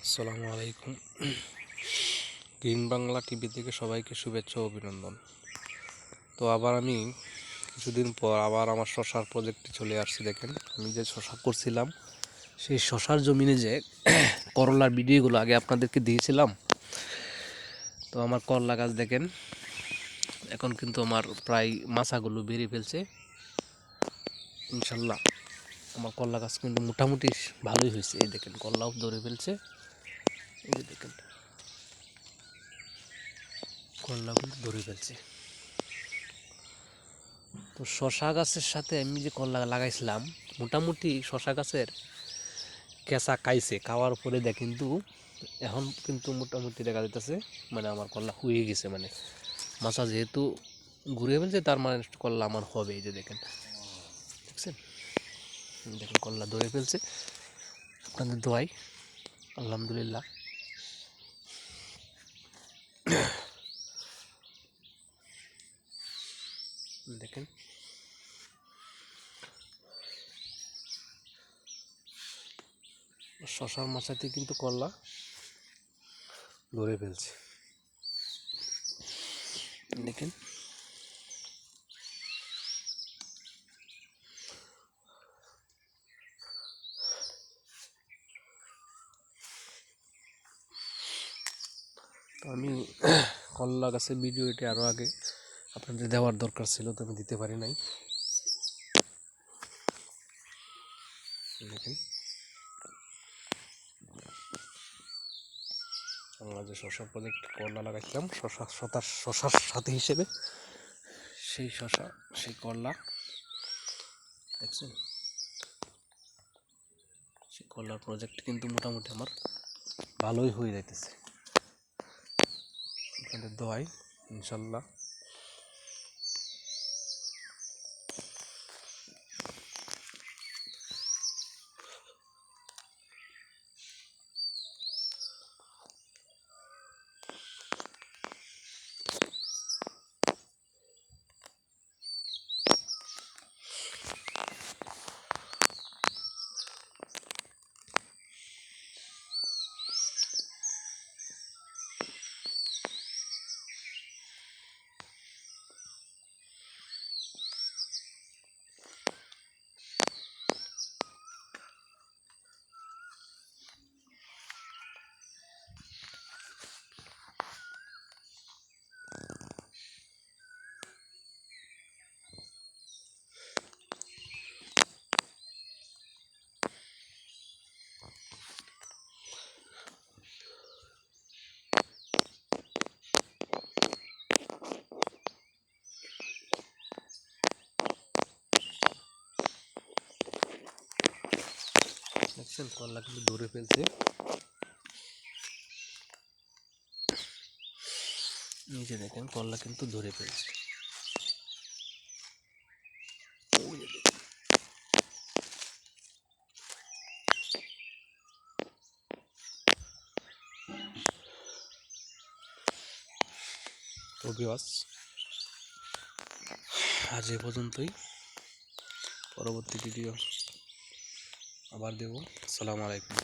আসসালামু আলাইকুম। Green Bangla TV থেকে সবাইকে শুভেচ্ছা ও অভিনন্দন। তো আবার আমি কিছুদিন পর আবার আমার শশার প্রজেক্টে চলে আসছি। দেখেন, আমি যে শশা করছিলাম সেই শশার জমিনে যে করলার ভিডিওগুলো আগে আপনাদেরকে দিয়েছিলাম, তো আমার করলা গাছ দেখেন এখন কিন্তু আমার প্রায় মাচাগুলো বেরিয়ে ফেলছে। ইনশাল্লাহ আমার করলা গাছ কিন্তু মোটামুটি ভালোই হয়েছে। এই দেখেন করলাও ধরে ফেলছে, এই যে দেখেন করলাও কিন্তু ধরে ফেলছে। তো শশা গাছের সাথে আমি যে করলা লাগাইছিলাম, মোটামুটি শশা গাছের কেঁচা খাইছে, খাওয়ার পরে দেখ কিন্তু এখন কিন্তু মোটামুটি দেখা যাইতেছে মানে আমার করলা হয়ে গেছে, মানে মাছা যেহেতু ঘুরে ফেলছে তার মানে করলা আমার হবে। এই যে দেখেন, দেখছেন, দেখেন করলা ধরে ফেলছে। আপনাদের দোয়াই আলহামদুলিল্লাহ। দেখেন শশার মাচাতে কিন্তু করলা ধরে ফেলছে, দেখেন। তো আমি করলা গাছের ভিডিওটি আরও আগে আপনাদের দেওয়ার দরকার ছিল, তো আমি দিতে পারি নাই। দেখেন আমরা যে শশা প্রজেক্ট করলা লাগাইছিলাম শশার সাথে হিসেবে, সেই শশা সেই করলা দেখছেন, সেই করলার প্রজেক্ট কিন্তু মোটামুটি আমার ভালোই হয়ে যাইতেছে। আপনাদের দোয়াই ইনশাল্লাহ। দেখছেন করলা কিন্তু ধরে ফেলছে, নিচে দেখেন করলা কিন্তু ধরে ফেলছে। তো ভিউয়ার্স, আজ এ পর্যন্তই। পরবর্তী ভিডিও আবার দেব। আসসালামু আলাইকুম।